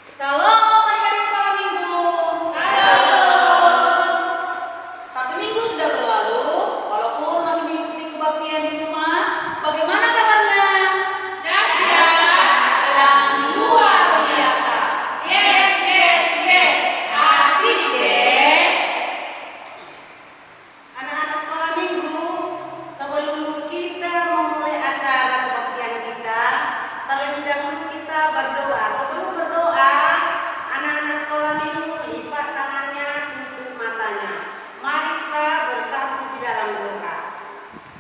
Salam adik-adik sekolah minggu. Satu minggu sudah berlalu, walaupun masih mengikuti kebaktian di rumah. Bagaimana kabarnya? Dahsyat Dan luar biasa. Yes. Asik deh. Anak-anak sekolah minggu, sebelum kita memulai acara kebaktian kita, terlebih dahulu kita berdoa. Sebelum berdoa, anak-anak sekolah minggu lipat tangannya, tutup matanya. Mari kita bersatu di dalam doa.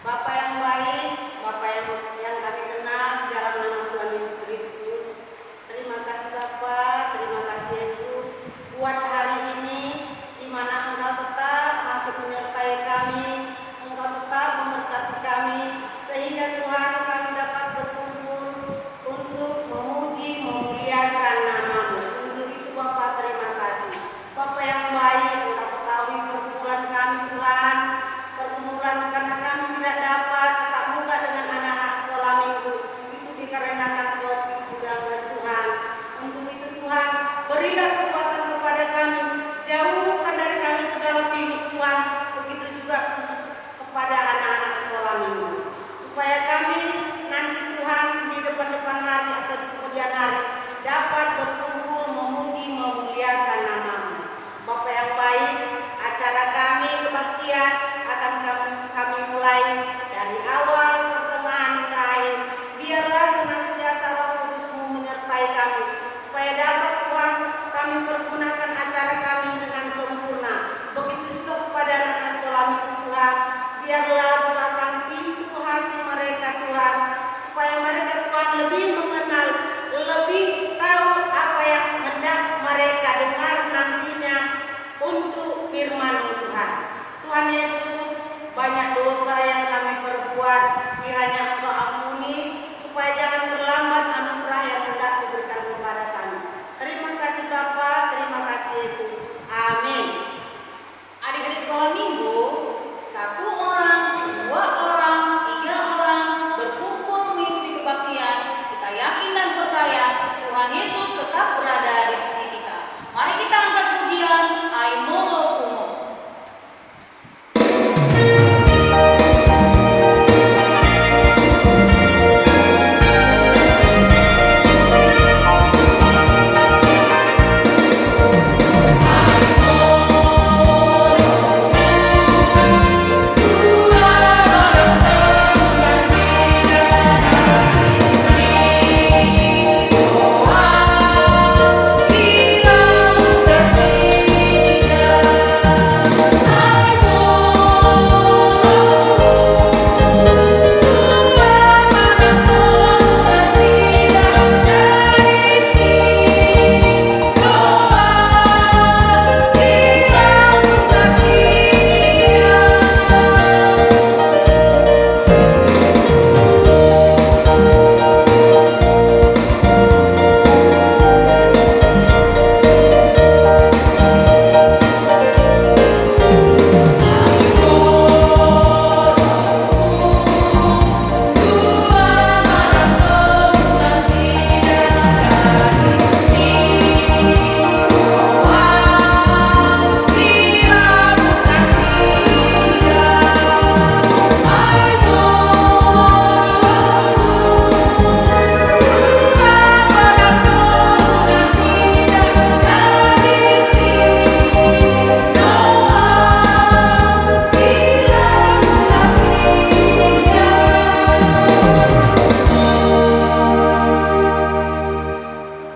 Bapa yang baik, Bapa yang kami kenal di dalam nama Tuhan Yesus Kristus. Terima kasih Bapa, terima kasih Yesus buat hari ini di mana Engkau tetap masih menyertai kami, Engkau tetap memberkati kami, sehingga Tuhan kami dapat berkumpul untuk memuji, memuliakan nama-Mu. Untuk itu Bapa terima kasih. Bapa yang baik, Engkau ketahui pergumulan kami Tuhan, pergumulan karena kami tidak dapat tetap muka dengan anak-anak sekolah minggu. Itu dikarenakan COVID-19 Tuhan. Untuk itu Tuhan, berilah kekuatan kepada kami, jauhkan dari kami segala virus Tuhan. Begitu juga kepada anak-anak sekolah minggu, supaya kami nanti Tuhan di depan hari atau di kemudian hari dapat berkumpul memuji, memuliakan nama-Mu. Bapa yang baik, acara kami kebaktian akan kami mulai dari awal, pertengahan hingga akhir. Biarlah senantiasa Roh Kudus-Mu menyertai kami, supaya dapat Tuhan kami pergunakan acara kami dengan sempurna. Begitu juga kepada anak-anak sekolah minggu Tuhan, biarlah bukakan pintu hati mereka Tuhan, supaya mereka Tuhan lebih mengenal, lebih tahu apa yang hendak mereka dengar nantinya untuk firman-Mu Tuhan. Tuhan Yesus, banyak dosa yang kami perbuat, kiranya Engkau ampuni, supaya jangan terlambat anugerah yang hendak diberikan kepada kami. Terima kasih Bapa, terima kasih Yesus. Amin. Adik-adik sekolah minggu, 1 orang, 2 orang, 3 orang berkumpul mengikuti kebaktian. Kita yakin dan percaya Tuhan Yesus tetap berada di sisi kita. Mari kita angkat pujian Aimolo Kumo.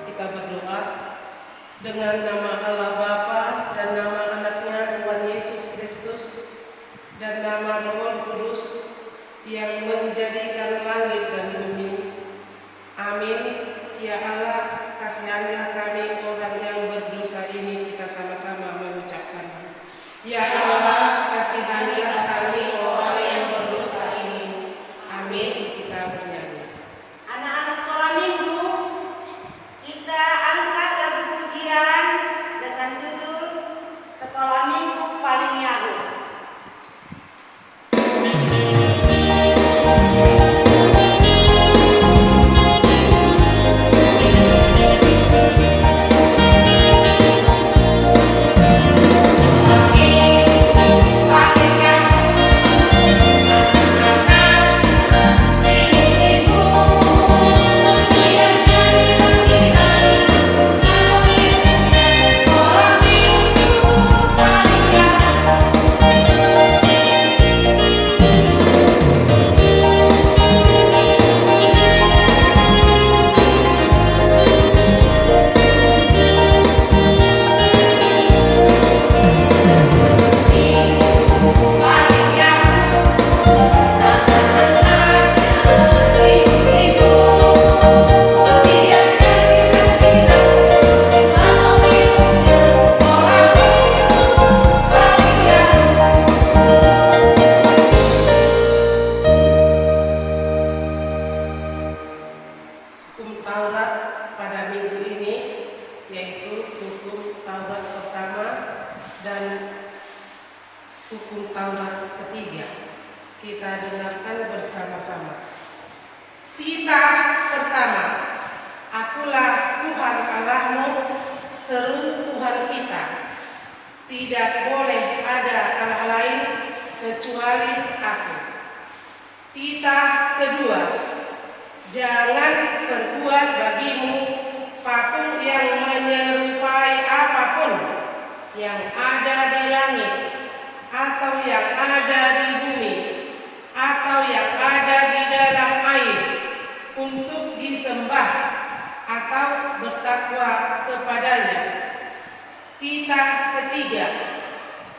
Kita berdoa dengan nama Allah Bapa dan nama anaknya Tuhan Yesus Kristus dan nama Roh Kudus yang menjadikan langit dan bumi. Amin. Ya Allah, kasihanilah kami orang yang berdosa ini, kita sama-sama mengucapkan. Ya Allah, kasihanilah kami orang yang berdosa ini. Amin. Kita bernyanyi. Anak-anak sekolah minggu, kita angkat lagu pujian dengan judul Sekolah Minggu Paling Yahoo. hukum Taurat ketiga. Kita dengarkan bersama-sama. Titah pertama, Akulah Tuhan Allahmu, seru Tuhan kita. Tidak boleh ada Allah lain kecuali Aku. Titah kedua, jangan berbuat bagimu patung yang menyerupai apapun yang ada di langit, atau yang ada di bumi, atau yang ada di dalam air, untuk disembah atau bertakwa kepadanya. Titah ketiga,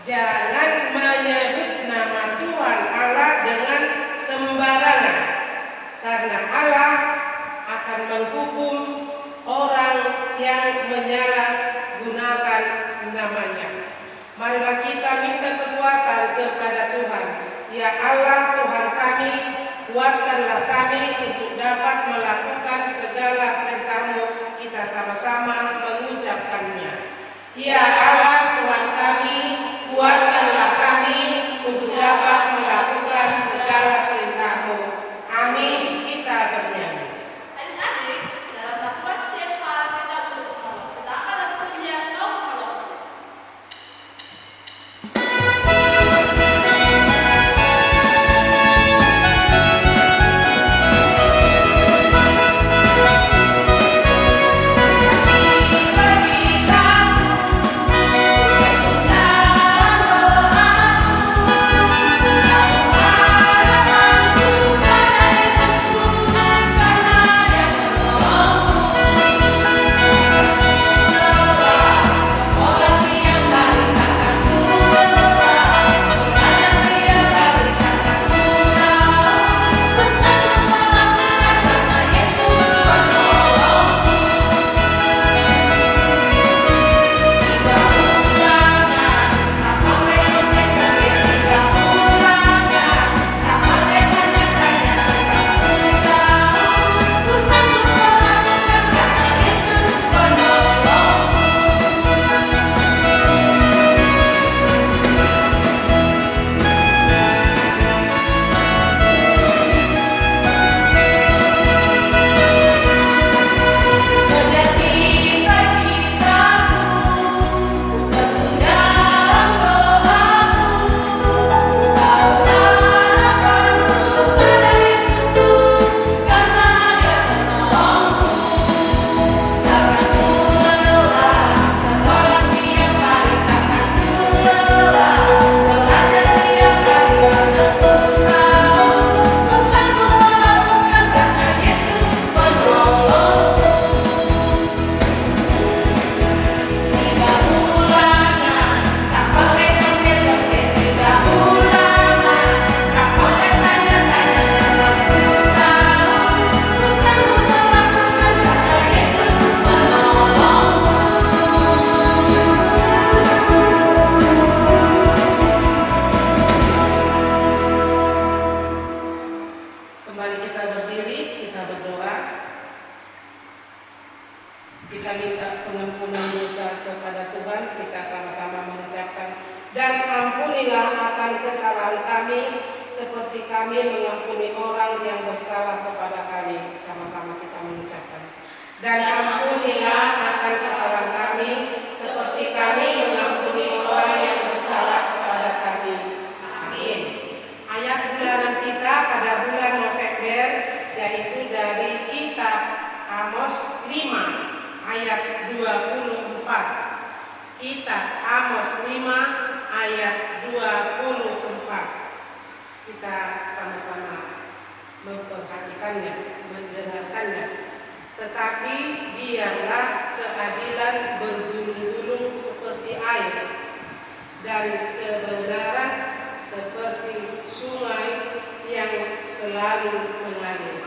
jangan menyebut nama Tuhan Allah dengan sembarangan, karena Allah akan menghukum orang yang menyalahgunakan namanya. Marilah kita minta kekuatan kepada Tuhan. Ya Allah Tuhan kami, kuatkanlah kami untuk dapat melakukan segala perintah-Mu. Kita sama-sama mengucapkannya. Ya Allah Tuhan kami, kuatkanlah kami untuk dapat melakukan segala perintah-Mu. Amin. Kita bernyanyi. Adik-adik, dalam melakukan setiap hal kita untuk menolong, kita akan lakukannya kaum menolong. Kita minta pengampunan dosa kepada Tuhan. Kita sama-sama mengucapkan, dan ampunilah akan kesalahan kami seperti kami mengampuni orang yang bersalah kepada kami. Sama-sama kita mengucapkan, dan ampunilah akan kesalahan kami seperti kami mengampuni orang yang bersalah kepada kami. Amin. Ayat bulanan kita pada bulan November yaitu dari kitab Amos 5 ayat 24. Kitab Amos 5 ayat 24. Kita sama-sama memperhatikannya, mendengarkannya. Tetapi biarlah keadilan bergulung-gulung seperti air, dan kebenaran seperti sungai yang selalu mengalir.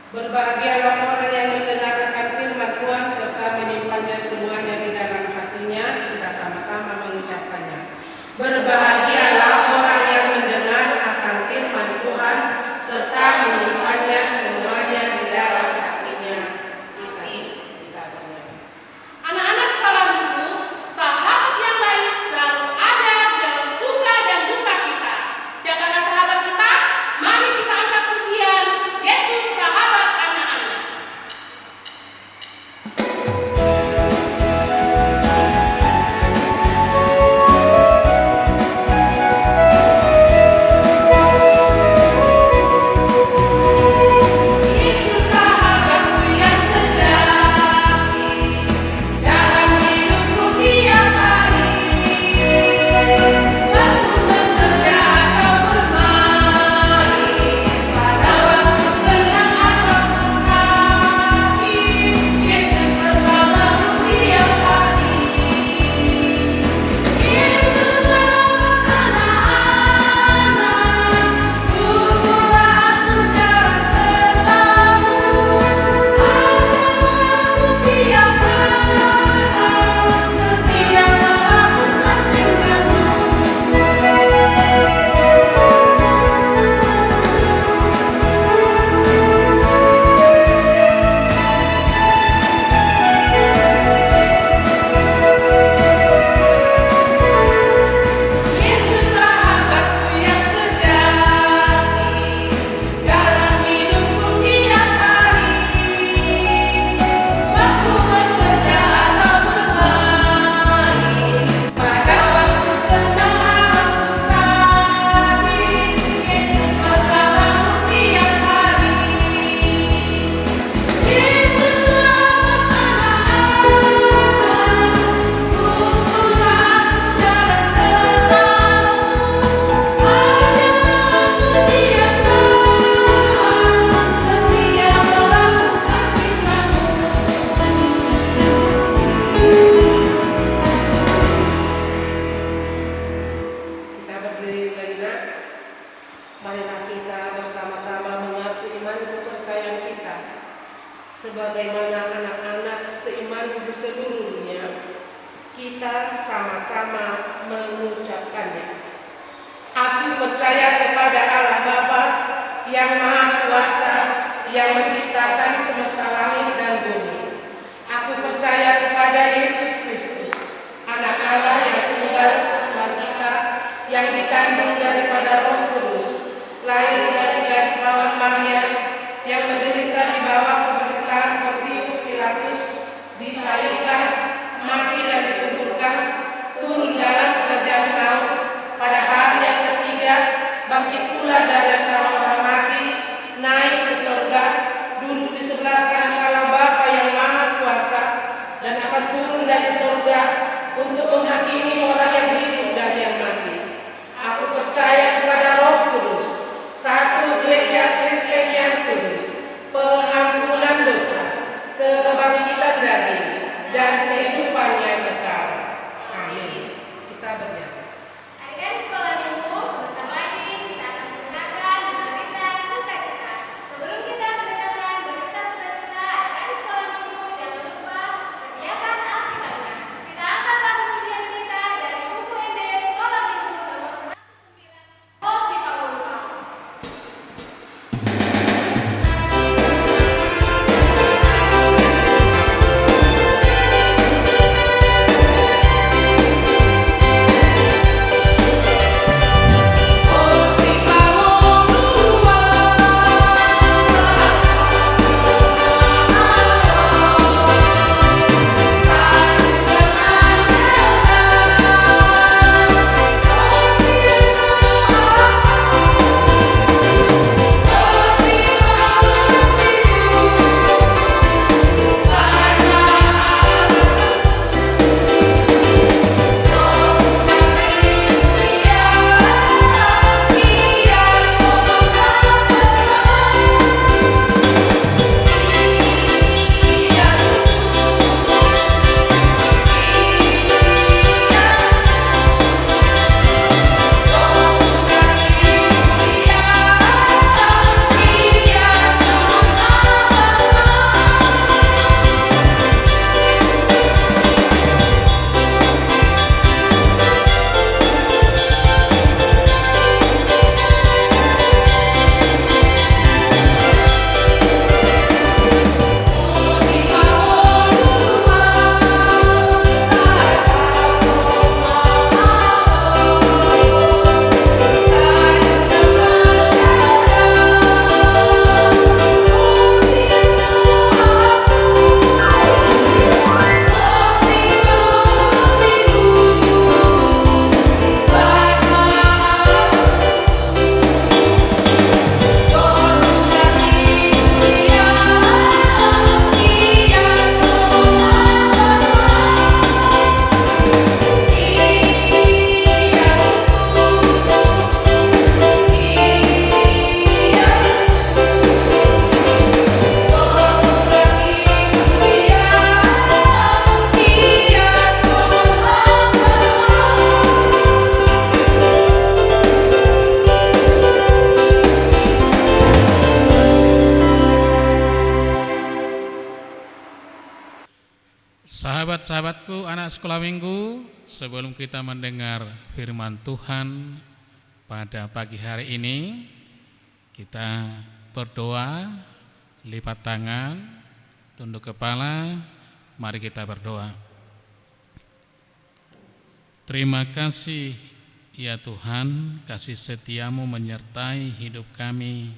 Berbahagialah orang yang mendengarkan firman Tuhan serta menyimpannya semuanya di dalam hatinya. Kita sama-sama mengucapkannya. Berbahagialah orang yang mendengar akan firman Tuhan serta menyimpannya semuanya di dalam hatinya. Kita bernyanyi. Anak-anak sekolah minggu, sahabat yang baik selalu ada dalam Yesus sahabatku yang sejati, dalam hidupku tiap hari. Waktu bekerja atau bermain, pada waktu senang ataupun sakit, Yesus bersamaku tiap hari. Yesus selamat anak-anak, tuntunlah aku jalan sertamu, ajarlah aku tiap saat, setia melakukan firman-Mu. Yesus sahabatku yang sejati, dalam hidupku tiap hari. Waktu bekerja atau bermain, pada waktu senang ataupun sakit, Yesus bersamaku tiap hari. Yesus selamat anak-anak, tuntunlah aku jalan sertamu, ajarlah aku tiap saat, setia melakukan firman-Mu. Kita berdiri lagi, nak. Marilah kita bersama-sama mengaku iman kepercayaan kita sebagaimana anak-anak seiman di seluruh dunia. Kita sama-sama mengucapkannya. Aku percaya kepada Allah Bapa yang Maha Kuasa, yang menciptakan semesta langit dan bumi. Aku percaya kepada Yesus Kristus, Anak Allah yang tunggal, Tuhan kita, yang dikandung daripada Roh Kudus, lahir dari perawan Maria, yang menderita di bawah pemerintahan Pontius Pilatus, disalibkan, mati dan dikuburkan, turun dalam kerajaan maut, pada hari yang ketiga bangkit pula dari antara orang mati, naik ke surga, duduk di sebelah kanan Allah Bapa yang Maha Kuasa, dan akan turun dari surga untuk menghakimi orang yang hidup dan yang mati. Aku percaya kepada Roh Kudus, satu gereja Kristen yang Sahabat-sahabatku, anak sekolah minggu, sebelum kita mendengar firman Tuhan pada pagi hari ini, kita berdoa, lipat tangan, tunduk kepala, mari kita berdoa. Terima kasih ya Tuhan, kasih setiamu menyertai hidup kami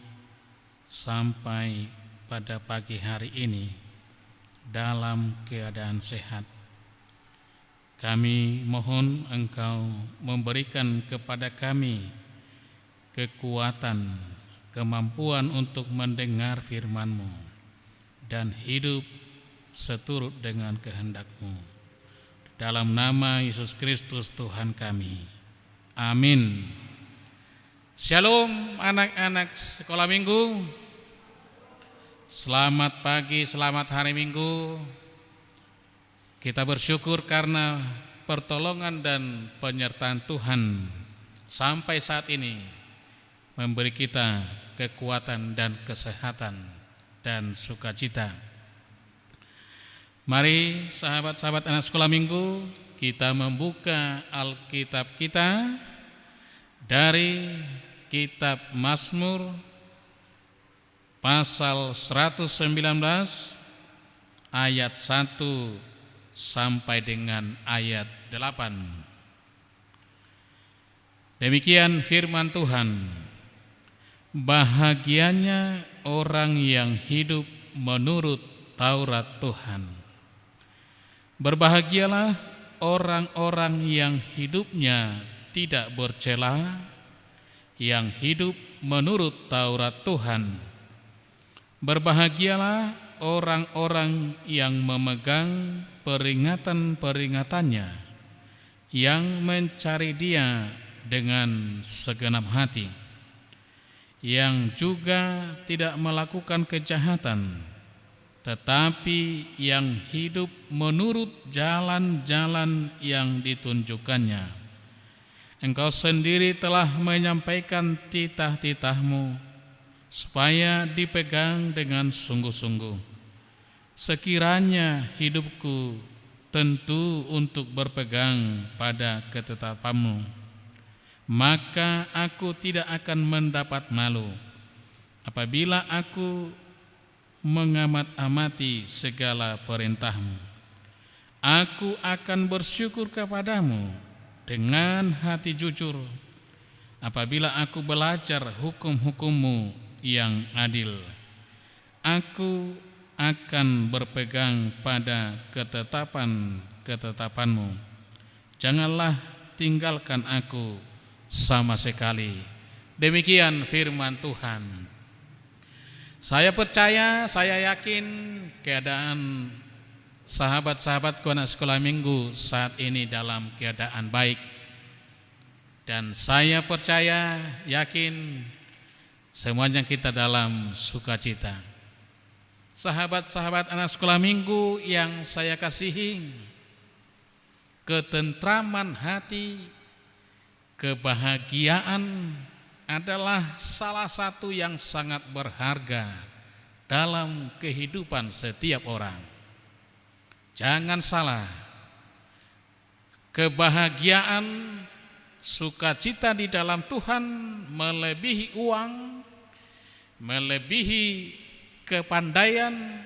sampai pada pagi hari ini dalam keadaan sehat. Kami mohon Engkau memberikan kepada kami kekuatan, kemampuan untuk mendengar firman-Mu dan hidup seturut dengan kehendak-Mu. Dalam nama Yesus Kristus Tuhan kami. Amin. Shalom anak-anak sekolah minggu. Selamat pagi, selamat hari Minggu. Kita bersyukur karena pertolongan dan penyertaan Tuhan sampai saat ini memberi kita kekuatan dan kesehatan dan sukacita. Mari sahabat-sahabat anak sekolah minggu, kita membuka Alkitab kita dari kitab Mazmur pasal 119 ayat 1 sampai dengan ayat 8. Demikian firman Tuhan. Bahagianya orang yang hidup menurut Taurat Tuhan. Berbahagialah orang-orang yang hidupnya tidak bercela, yang hidup menurut Taurat Tuhan. Berbahagialah orang-orang yang memegang peringatan-peringatannya, yang mencari Dia dengan segenap hati, yang juga tidak melakukan kejahatan, tetapi yang hidup menurut jalan-jalan yang ditunjukkannya. Engkau sendiri telah menyampaikan titah-titah-Mu supaya dipegang dengan sungguh-sungguh. Sekiranya hidupku tentu untuk berpegang pada ketetapan-Mu, maka aku tidak akan mendapat malu apabila aku mengamat-amati segala perintah-Mu. Aku akan bersyukur kepadamu dengan hati jujur apabila aku belajar hukum-hukum-Mu yang adil. Aku akan berpegang pada ketetapan-ketetapan-Mu. Janganlah tinggalkan aku sama sekali. Demikian firman Tuhan. Saya percaya, saya yakin keadaan sahabat-sahabatku anak sekolah minggu saat ini dalam keadaan baik. Dan saya percaya, yakin semuanya kita dalam sukacita. Sahabat-sahabat anak sekolah minggu yang saya kasihi, ketentraman hati, kebahagiaan adalah salah satu yang sangat berharga dalam kehidupan setiap orang. Jangan salah, kebahagiaan, sukacita di dalam Tuhan melebihi uang, melebihi kepandaian,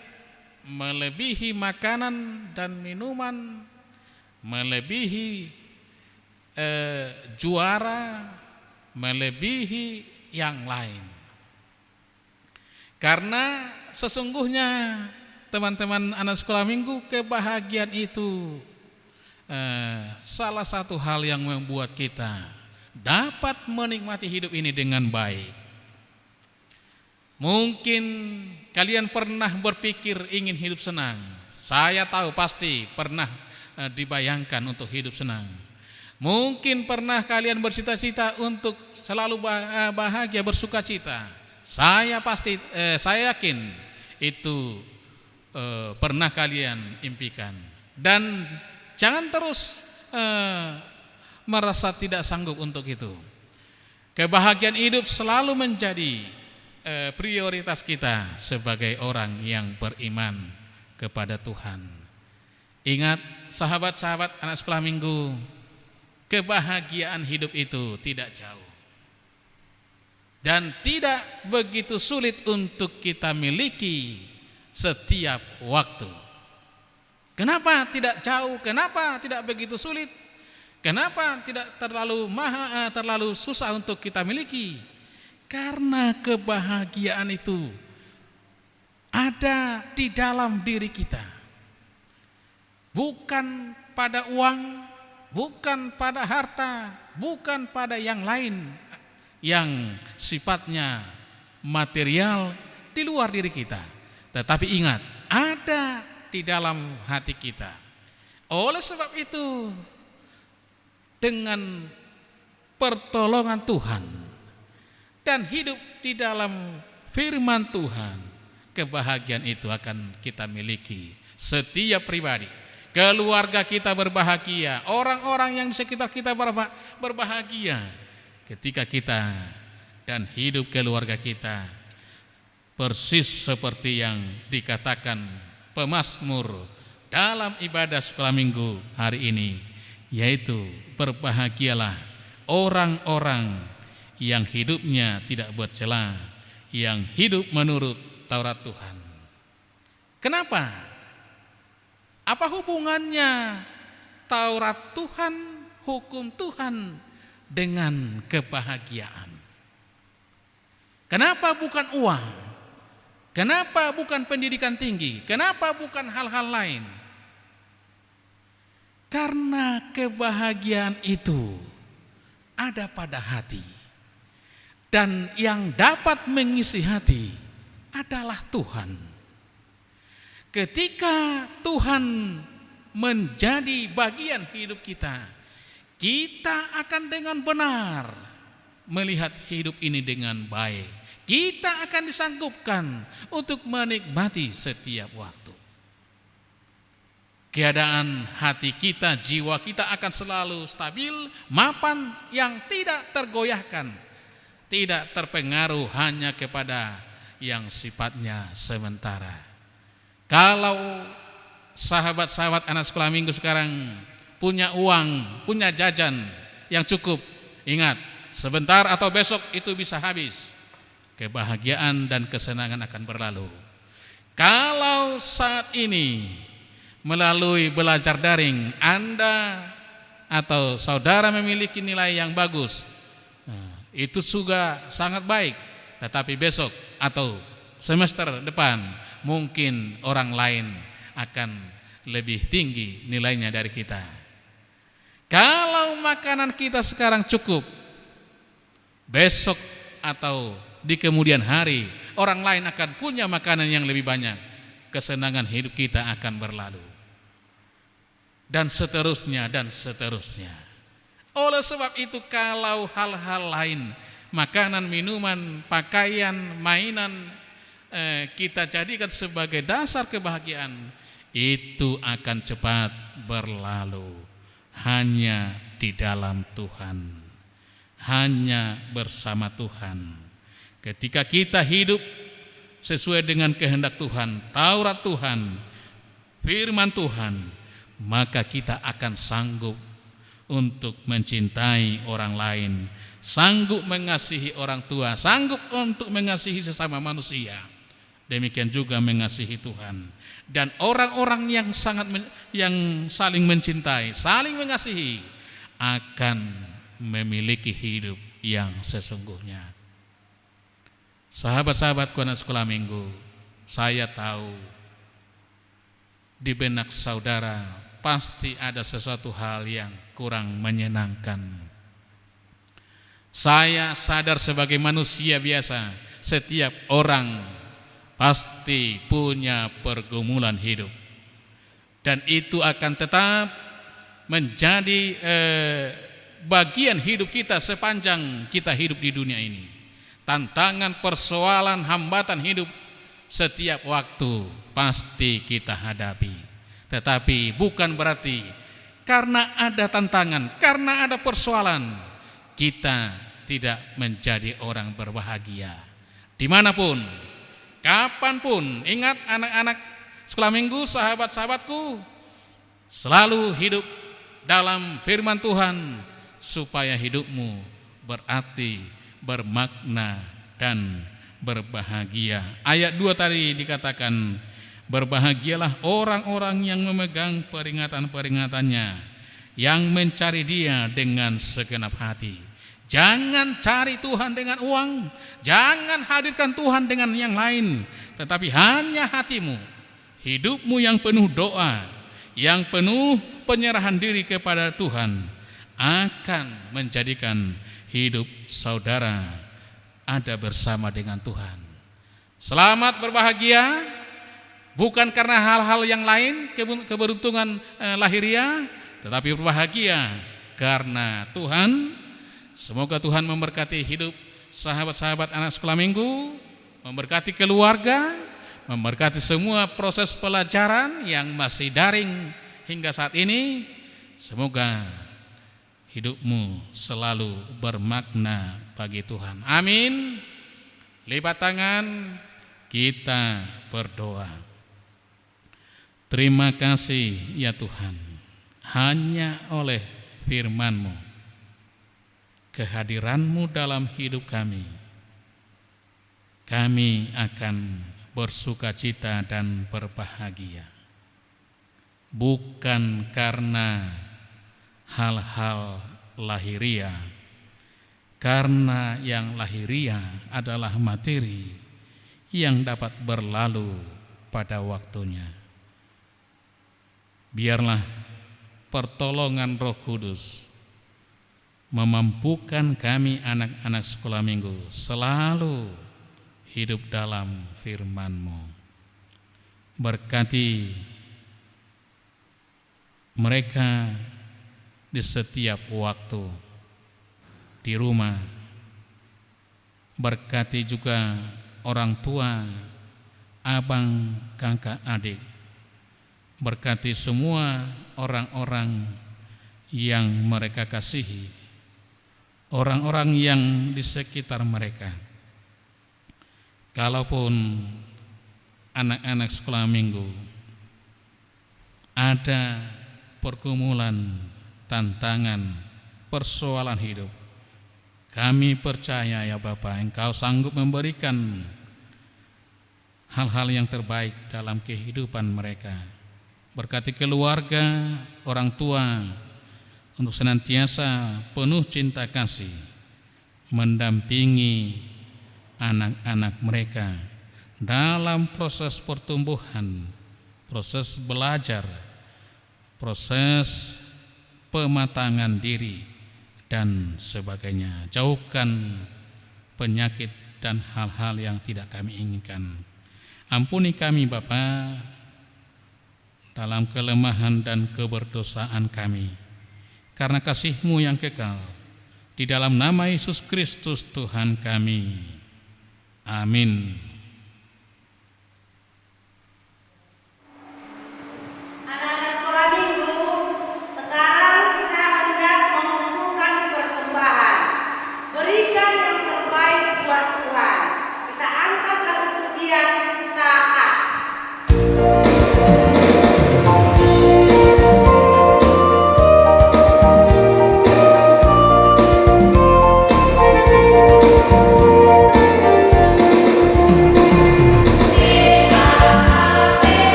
melebihi makanan dan minuman, melebihi juara, melebihi yang lain. Karena sesungguhnya teman-teman anak sekolah minggu, kebahagiaan itu salah satu hal yang membuat kita dapat menikmati hidup ini dengan baik. Mungkin kalian pernah berpikir ingin hidup senang. Saya tahu pasti pernah dibayangkan untuk hidup senang. Mungkin pernah kalian bercita-cita untuk selalu bahagia, bersukacita. Saya yakin itu pernah kalian impikan. Dan jangan terus merasa tidak sanggup untuk itu. Kebahagiaan hidup selalu menjadi prioritas kita sebagai orang yang beriman kepada Tuhan. Ingat sahabat-sahabat anak sekolah minggu, kebahagiaan hidup itu tidak jauh dan tidak begitu sulit untuk kita miliki setiap waktu. Kenapa tidak jauh? Kenapa tidak begitu sulit? Kenapa tidak terlalu susah untuk kita miliki? Karena kebahagiaan itu ada di dalam diri kita. Bukan pada uang, bukan pada harta, bukan pada yang lain yang sifatnya material di luar diri kita. Tetapi ingat, ada di dalam hati kita. Oleh sebab itu, dengan pertolongan Tuhan dan hidup di dalam firman Tuhan, kebahagiaan itu akan kita miliki. Setiap pribadi, keluarga kita berbahagia, orang-orang yang di sekitar kita berbahagia ketika kita dan hidup keluarga kita persis seperti yang dikatakan pemazmur dalam ibadah sekolah minggu hari ini, yaitu berbahagialah orang-orang yang hidupnya tidak buat celah, yang hidup menurut Taurat Tuhan. Kenapa? Apa hubungannya Taurat Tuhan, hukum Tuhan dengan kebahagiaan? Kenapa bukan uang? Kenapa bukan pendidikan tinggi? Kenapa bukan hal-hal lain? Karena kebahagiaan itu ada pada hati. Dan yang dapat mengisi hati adalah Tuhan. Ketika Tuhan menjadi bagian hidup kita, kita akan dengan benar melihat hidup ini dengan baik. Kita akan disanggupkan untuk menikmati setiap waktu. Keadaan hati kita, jiwa kita akan selalu stabil, mapan, yang tidak tergoyahkan, tidak terpengaruh hanya kepada yang sifatnya sementara. Kalau sahabat-sahabat anak sekolah minggu sekarang punya uang, punya jajan yang cukup, ingat, sebentar atau besok itu bisa habis. Kebahagiaan dan kesenangan akan berlalu. Kalau saat ini melalui belajar daring Anda atau saudara memiliki nilai yang bagus, itu juga sangat baik. Tetapi besok atau semester depan mungkin orang lain akan lebih tinggi nilainya dari kita. Kalau makanan kita sekarang cukup, besok atau di kemudian hari orang lain akan punya makanan yang lebih banyak. Kesenangan hidup kita akan berlalu. Dan seterusnya dan seterusnya. Oleh sebab itu, kalau hal-hal lain, makanan, minuman, pakaian, mainan, kita jadikan sebagai dasar kebahagiaan, itu akan cepat berlalu. Hanya di dalam Tuhan, hanya bersama Tuhan. Ketika kita hidup sesuai dengan kehendak Tuhan, Taurat Tuhan, firman Tuhan, maka kita akan sanggup untuk mencintai orang lain, sanggup mengasihi orang tua, sanggup untuk mengasihi sesama manusia. Demikian juga mengasihi Tuhan. Dan orang-orang yang yang saling mencintai, saling mengasihi, akan memiliki hidup yang sesungguhnya. Sahabat-sahabatku anak sekolah minggu, saya tahu di benak saudara pasti ada sesuatu hal yang kurang menyenangkan. Saya sadar sebagai manusia biasa, setiap orang pasti punya pergumulan hidup, dan itu akan tetap menjadi bagian hidup kita sepanjang kita hidup di dunia ini. Tantangan, persoalan, hambatan hidup setiap waktu pasti kita hadapi. Tetapi bukan berarti karena ada tantangan, karena ada persoalan, kita tidak menjadi orang berbahagia. Dimanapun, kapanpun, ingat anak-anak sekolah minggu, sahabat-sahabatku, Selalu hidup dalam firman Tuhan supaya hidupmu berarti, bermakna, dan berbahagia. Ayat 2 tadi dikatakan, berbahagialah orang-orang yang memegang peringatan-peringatannya, yang mencari Dia dengan segenap hati. Jangan cari Tuhan dengan uang, jangan hadirkan Tuhan dengan yang lain, tetapi hanya hatimu, hidupmu yang penuh doa, yang penuh penyerahan diri kepada Tuhan akan menjadikan hidup saudara ada bersama dengan Tuhan. Selamat berbahagia, bukan karena hal-hal yang lain, keberuntungan lahiriah, tetapi berbahagia karena Tuhan. Semoga Tuhan memberkati hidup sahabat-sahabat anak sekolah minggu, memberkati keluarga, memberkati semua proses pelajaran yang masih daring hingga saat ini. Semoga hidupmu selalu bermakna bagi Tuhan. Amin. Lipat tangan, kita berdoa. Terima kasih ya Tuhan, hanya oleh firman-Mu, kehadiran-Mu dalam hidup kami akan bersukacita dan berbahagia. Bukan karena hal-hal lahiriah, karena yang lahiriah adalah materi yang dapat berlalu pada waktunya. Biarlah pertolongan Roh Kudus memampukan kami anak-anak sekolah minggu selalu hidup dalam firman-Mu. Berkati mereka di setiap waktu di rumah. Berkati juga orang tua, abang, kakak, adik. Berkati semua orang-orang yang mereka kasihi, orang-orang yang di sekitar mereka. Kalaupun anak-anak sekolah minggu ada pergumulan, tantangan, persoalan hidup, kami percaya ya Bapa, Engkau sanggup memberikan hal-hal yang terbaik dalam kehidupan mereka. Berkati keluarga, orang tua, untuk senantiasa penuh cinta kasih mendampingi anak-anak mereka dalam proses pertumbuhan, proses belajar, proses pematangan diri dan sebagainya. Jauhkan penyakit dan hal-hal yang tidak kami inginkan. Ampuni kami Bapa dalam kelemahan dan keberdosaan kami, karena kasih-Mu yang kekal. Di dalam nama Yesus Kristus Tuhan kami. Amin. Anak-anak sekolah minggu, sekarang kita hendak mengumpulkan persembahan. Berikan yang terbaik buat Tuhan. Kita angkat lagu pujian Taat.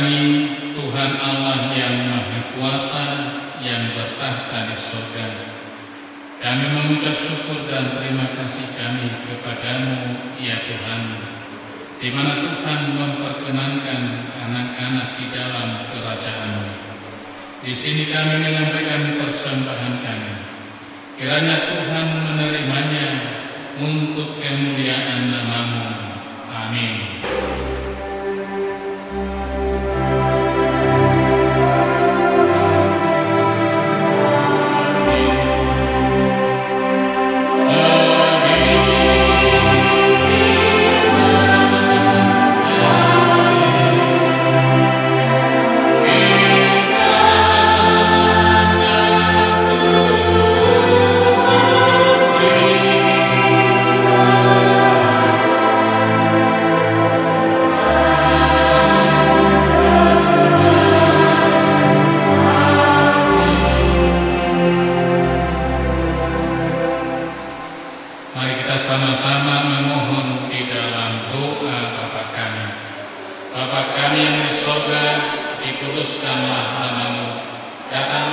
kami, Tuhan Allah yang Maha Kuasa, yang bertahta di surga. Kami mengucap syukur dan terima kasih kami kepadamu, ya Tuhan, di mana Tuhan memperkenankan anak-anak di dalam kerajaan-Mu. Di sini kami menyampaikan persembahan kami. Kiranya Tuhan menerimanya untuk kemuliaan nama-Mu. Amin. Mari kita sama-sama memohon di dalam doa Bapa kami. Bapa kami yang di surga, dikuduskanlah nama-Mu. Datanglah